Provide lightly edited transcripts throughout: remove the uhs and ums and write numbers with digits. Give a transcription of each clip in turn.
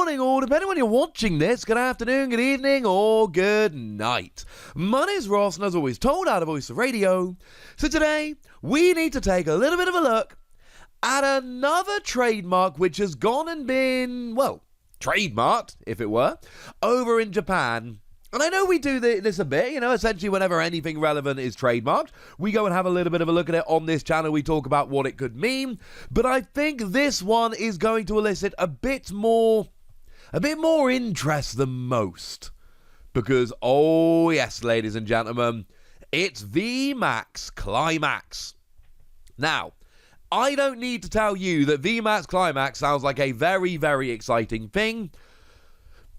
morning, or depending on when you're watching this, good afternoon, good evening, or good night. My name's Ross, and as always told out of Voice of Radio. So today, we need to take a little bit of a look at another trademark which has gone and been, well, trademarked, if it were, over in Japan. And I know we do this a bit, essentially whenever anything relevant is trademarked, we go and have a little bit of a look at it on this channel. We talk about what it could mean. But I think this one is going to elicit a bit more interest than most. Because, oh yes, ladies and gentlemen, it's VMAX Climax. Now, I don't need to tell you that VMAX Climax sounds like a very, very exciting thing.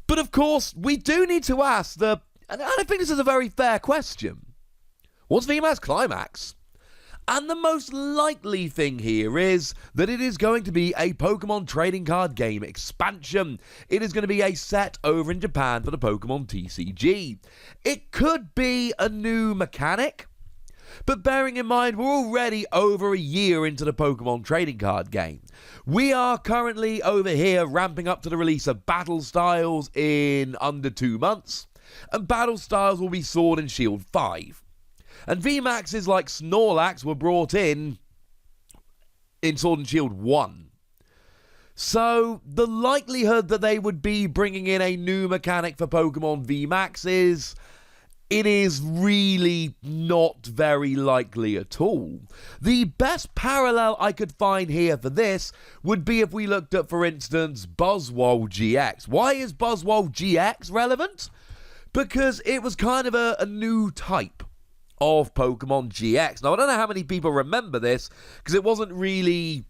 But of course, we do need to ask and I think this is a very fair question. What's VMAX Climax? And the most likely thing here is that it is going to be a Pokemon trading card game expansion. It is going to be a set over in Japan for the Pokemon TCG. It could be a new mechanic. But bearing in mind, we're already over a year into the Pokemon trading card game. We are currently over here ramping up to the release of Battle Styles in under 2 months. And Battle Styles will be Sword and Shield 5. And VMAXs like Snorlax were brought in Sword and Shield 1. So the likelihood that they would be bringing in a new mechanic for Pokemon VMAXs, it is really not very likely at all. The best parallel I could find here for this would be if we looked at, for instance, Buzzwole GX. Why is Buzzwole GX relevant? Because it was kind of a new type of Pokemon GX. Now, I don't know how many people remember this, because it wasn't really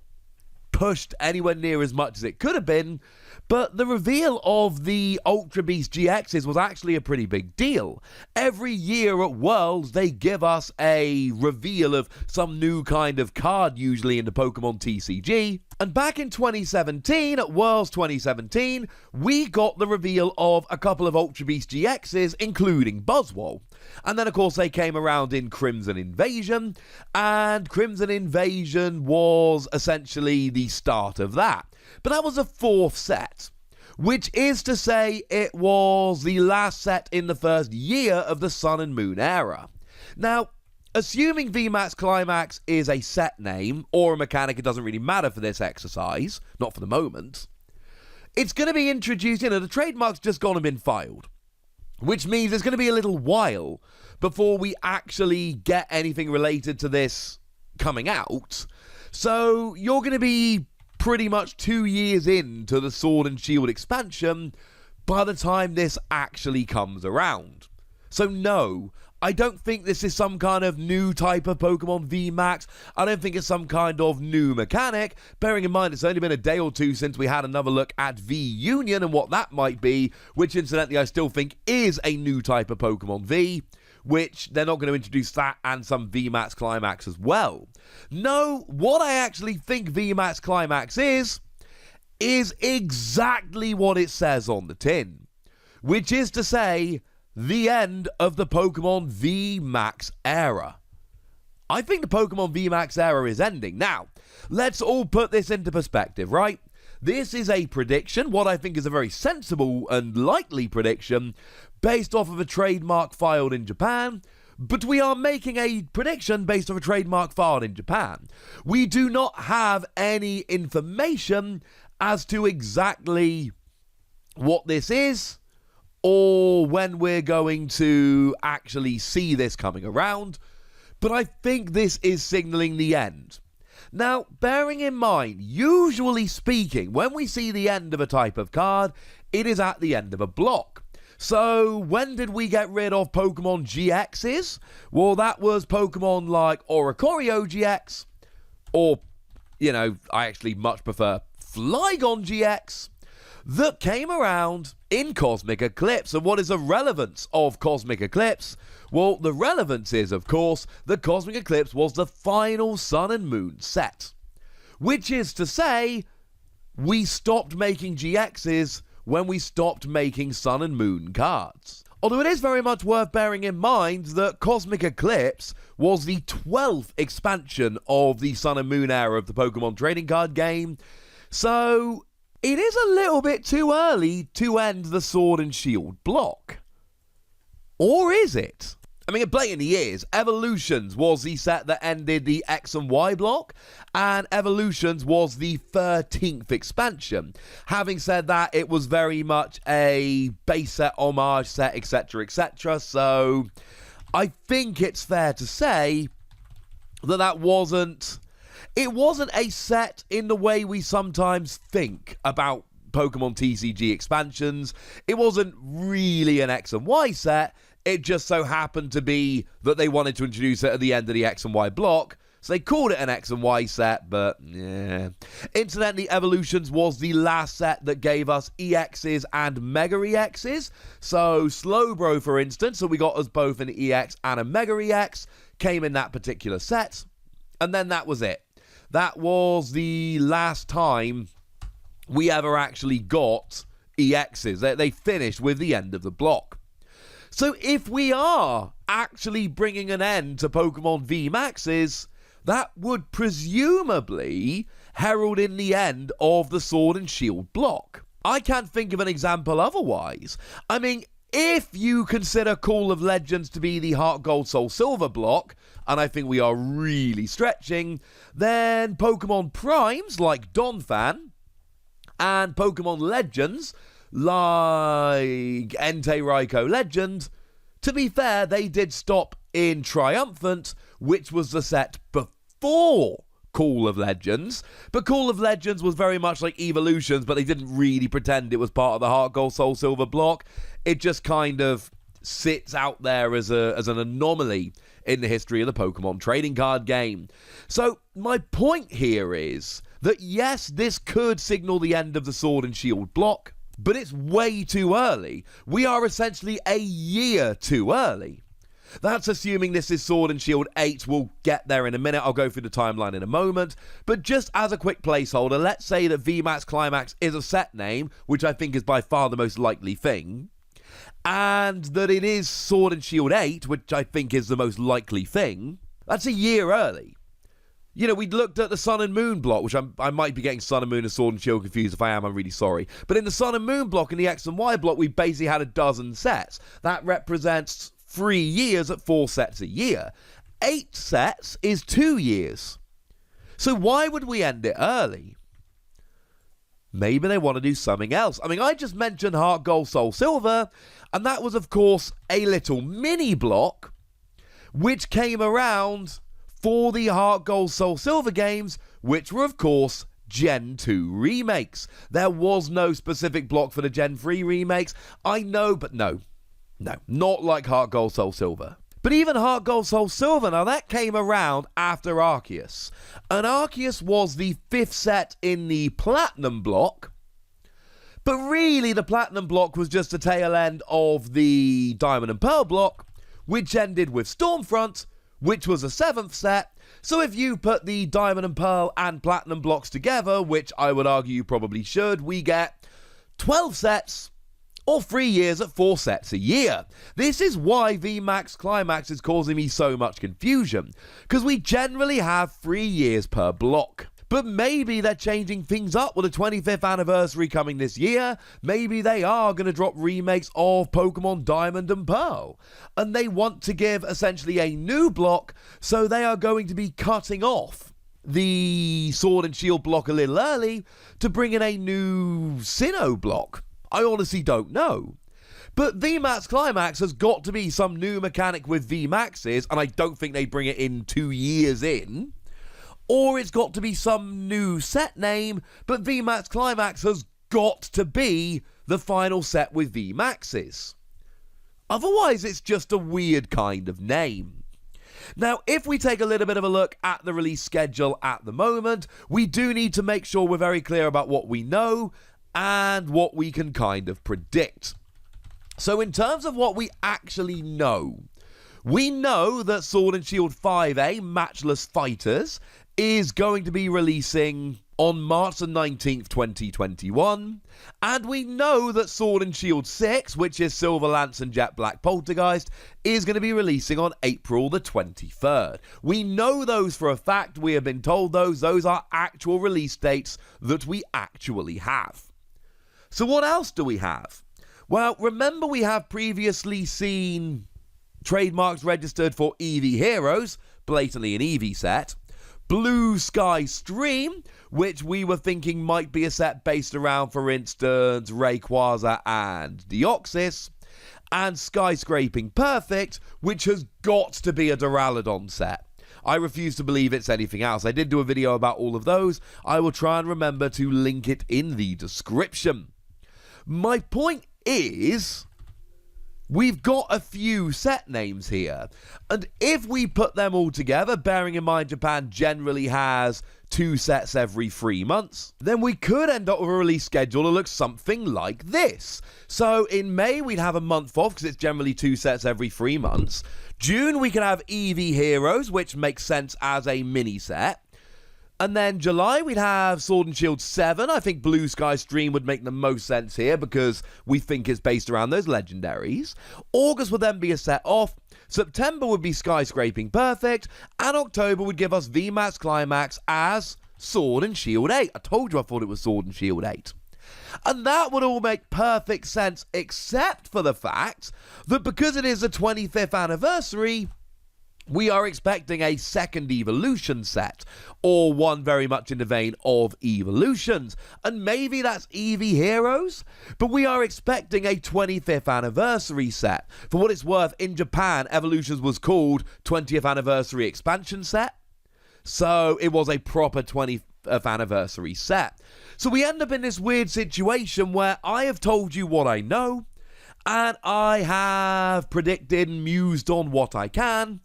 pushed anywhere near as much as it could have been, but the reveal of the Ultra Beast GXs was actually a pretty big deal. Every year at Worlds, they give us a reveal of some new kind of card, usually in the Pokemon TCG. And back in 2017, at Worlds 2017, we got the reveal of a couple of Ultra Beast GXs, including Buzzwole. And then, of course, they came around in Crimson Invasion, and Crimson Invasion was essentially the start of that. But that was a fourth set, which is to say it was the last set in the first year of the Sun and Moon era. Now, assuming VMAX Climax is a set name, or a mechanic, it doesn't really matter for this exercise, not for the moment, it's going to be introduced, the trademark's just gone and been filed. Which means it's going to be a little while before we actually get anything related to this coming out. So you're going to be pretty much 2 years into the Sword and Shield expansion by the time this actually comes around. So no, I don't think this is some kind of new type of Pokemon VMAX. I don't think it's some kind of new mechanic. Bearing in mind, it's only been a day or two since we had another look at V-Union and what that might be, which incidentally I still think is a new type of Pokemon V, which they're not going to introduce that and some VMAX Climax as well. No, what I actually think VMAX Climax is exactly what it says on the tin, which is to say, the end of the Pokemon VMAX era. I think the Pokemon VMAX era is ending. Now, let's all put this into perspective, right? This is a prediction, what I think is a very sensible and likely prediction, based off of a trademark filed in Japan, but we are making a prediction based off a trademark filed in Japan. We do not have any information as to exactly what this is, or when we're going to actually see this coming around, but I think this is signaling the end. Now, bearing in mind, usually speaking, when we see the end of a type of card, it is at the end of a block. So, when did we get rid of Pokemon GXs? Well, that was Pokemon like Oricorio GX, or, I actually much prefer Flygon GX, that came around in Cosmic Eclipse. And what is the relevance of Cosmic Eclipse? Well, the relevance is, of course, that Cosmic Eclipse was the final Sun and Moon set. Which is to say, we stopped making GXs when we stopped making Sun and Moon cards. Although it is very much worth bearing in mind that Cosmic Eclipse was the 12th expansion of the Sun and Moon era of the Pokemon trading card game. So it is a little bit too early to end the Sword and Shield block. Or is it? I mean, it blatantly is. Evolutions was the set that ended the X and Y block, and Evolutions was the 13th expansion. Having said that, it was very much a base set, homage set, etc., etc. So I think it's fair to say that wasn't a set in the way we sometimes think about Pokemon TCG expansions. It wasn't really an X and Y set. It just so happened to be that they wanted to introduce it at the end of the X and Y block, so they called it an X and Y set, but yeah. Incidentally, Evolutions was the last set that gave us EXs and Mega EXs. So Slowbro, for instance, so we got us both an EX and a Mega EX, came in that particular set, and then that was it. That was the last time we ever actually got EXs. They finished with the end of the block. So if we are actually bringing an end to Pokemon VMAXs, that would presumably herald in the end of the Sword and Shield block. I can't think of an example otherwise. I mean, if you consider Call of Legends to be the Heart Gold Soul Silver block, and I think we are really stretching, then Pokemon Primes like Donphan and Pokemon Legends like Entei Raikou Legend, to be fair, they did stop in Triumphant, which was the set before Call of Legends, but Call of Legends was very much like Evolutions, but they didn't really pretend it was part of the Heart Gold Soul Silver block. It just kind of sits out there as an anomaly in the history of the Pokemon trading card game. So my point here is that yes, this could signal the end of the Sword and Shield block, but it's way too early. We are essentially a year too early. That's assuming this is Sword and Shield 8. We'll get there in a minute. I'll go through the timeline in a moment. But just as a quick placeholder, let's say that VMAX Climax is a set name, which I think is by far the most likely thing, and that it is Sword and Shield 8, which I think is the most likely thing. That's a year early. You know, we looked at the Sun and Moon block, which I might be getting Sun and Moon and Sword and Shield confused. If I am, I'm really sorry. But in the Sun and Moon block and the X and Y block, we basically had a dozen sets. That represents 3 years at 4 sets a year. 8 sets is 2 years. So why would we end it early? Maybe they want to do something else. I mean, I just mentioned Heart Gold Soul Silver, and that was, of course, a little mini block, which came around for the Heart Gold Soul Silver games, which were, of course, Gen 2 remakes. There was no specific block for the Gen 3 remakes. I know, but no, not like Heart Gold Soul Silver. But even Heart Gold Soul Silver, now that came around after Arceus. And Arceus was the 5th set in the Platinum block. But really, the Platinum block was just the tail end of the Diamond and Pearl block, which ended with Stormfront, which was a 7th set. So if you put the Diamond and Pearl and Platinum blocks together, which I would argue you probably should, we get 12 sets, or 3 years at 4 sets a year. This is why VMAX Climax is causing me so much confusion, because we generally have 3 years per block. But maybe they're changing things up with the 25th anniversary coming this year. Maybe they are going to drop remakes of Pokemon Diamond and Pearl. And they want to give essentially a new block, so they are going to be cutting off the Sword and Shield block a little early to bring in a new Sinnoh block. I honestly don't know. But VMAX Climax has got to be some new mechanic with VMAXs, and I don't think they bring it in 2 years in. Or it's got to be some new set name, but VMAX Climax has got to be the final set with VMAXs. Otherwise, it's just a weird kind of name. Now, if we take a little bit of a look at the release schedule at the moment, we do need to make sure we're very clear about what we know and what we can kind of predict. So in terms of what we actually know, we know that Sword and Shield 5A, Matchless Fighters, is going to be releasing on March the 19th, 2021. And we know that Sword and Shield 6, which is Silver Lance and Jet Black Poltergeist, is going to be releasing on April the 23rd. We know those for a fact. We have been told those. Those are actual release dates that we actually have. So what else do we have? Well, remember we have previously seen trademarks registered for Eevee Heroes, blatantly an Eevee set, Blue Sky Stream, which we were thinking might be a set based around, for instance, Rayquaza and Deoxys, and Skyscraping Perfect, which has got to be a Duraludon set. I refuse to believe it's anything else. I did do a video about all of those. I will try and remember to link it in the description. My point is, we've got a few set names here, and if we put them all together, bearing in mind Japan generally has 2 sets every 3 months, then we could end up with a release schedule that looks something like this. So in May, we'd have a month off because it's generally 2 sets every 3 months. June, we can have Eevee Heroes, which makes sense as a mini set. And then July, we'd have Sword and Shield 7. I think Blue Sky Stream would make the most sense here because we think it's based around those legendaries. August would then be a set off. September would be Skyscraping Perfect. And October would give us VMAX Climax as Sword and Shield 8. I told you I thought it was Sword and Shield 8. And that would all make perfect sense except for the fact that because it is the 25th anniversary, we are expecting a second evolution set, or one very much in the vein of evolutions. And maybe that's Eevee Heroes, but we are expecting a 25th anniversary set. For what it's worth, in Japan, Evolutions was called 20th anniversary expansion set. So it was a proper 20th anniversary set. So we end up in this weird situation where I have told you what I know, and I have predicted and mused on what I can.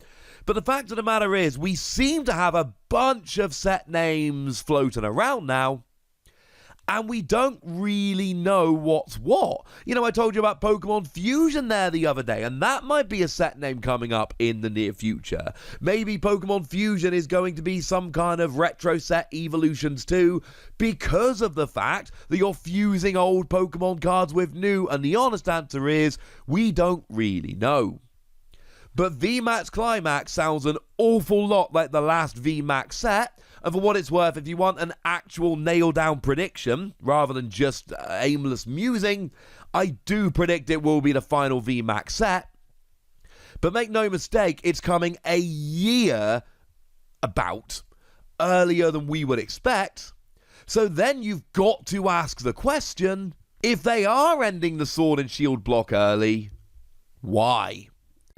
But the fact of the matter is, we seem to have a bunch of set names floating around now, and we don't really know what's what. You know, I told you about Pokemon Fusion there the other day, and that might be a set name coming up in the near future. Maybe Pokemon Fusion is going to be some kind of retro set Evolutions 2 because of the fact that you're fusing old Pokemon cards with new, and the honest answer is, we don't really know. But VMAX Climax sounds an awful lot like the last VMAX set, and for what it's worth, if you want an actual nailed-down prediction, rather than just aimless musing, I do predict it will be the final VMAX set. But make no mistake, it's coming a year about earlier than we would expect. So then you've got to ask the question, if they are ending the Sword and Shield block early, why?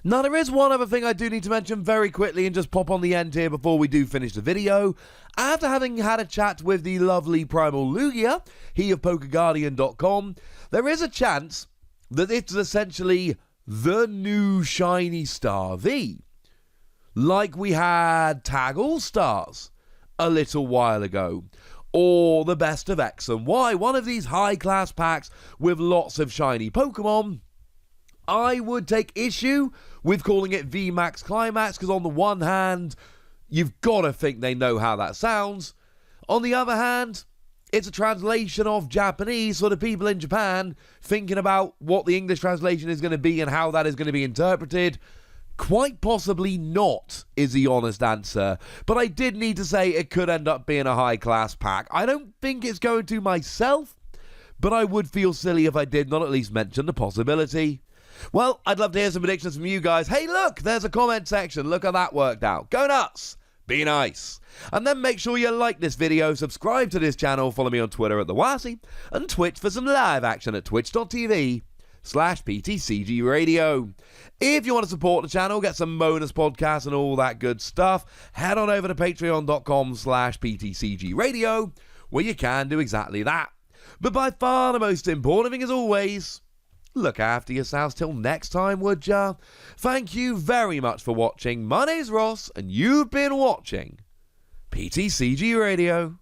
Now, there is one other thing I do need to mention very quickly and just pop on the end here before we do finish the video. After having had a chat with the lovely Primal Lugia, he of PokeGuardian.com, there is a chance that it's essentially the new shiny Star V. Like we had Tag All-Stars a little while ago. Or the Best of X and Y, one of these high-class packs with lots of shiny Pokemon. I would take issue with calling it VMAX Climax, because on the one hand, you've got to think they know how that sounds. On the other hand, it's a translation of Japanese, so the people in Japan thinking about what the English translation is going to be and how that is going to be interpreted. Quite possibly not, is the honest answer. But I did need to say it could end up being a high-class pack. I don't think it's going to myself, but I would feel silly if I did not at least mention the possibility. Well, I'd love to hear some predictions from you guys. Hey, look, there's a comment section. Look how that worked out. Go nuts. Be nice. And then make sure you like this video, subscribe to this channel, follow me on Twitter at TheWassy, and Twitch for some live action at twitch.tv/PTCGRadio. If you want to support the channel, get some bonus podcasts and all that good stuff, head on over to patreon.com/PTCGRadio, where you can do exactly that. But by far the most important thing, as always, look after yourselves till next time, would ya? Thank you very much for watching. My name's Ross, and you've been watching PTCG Radio.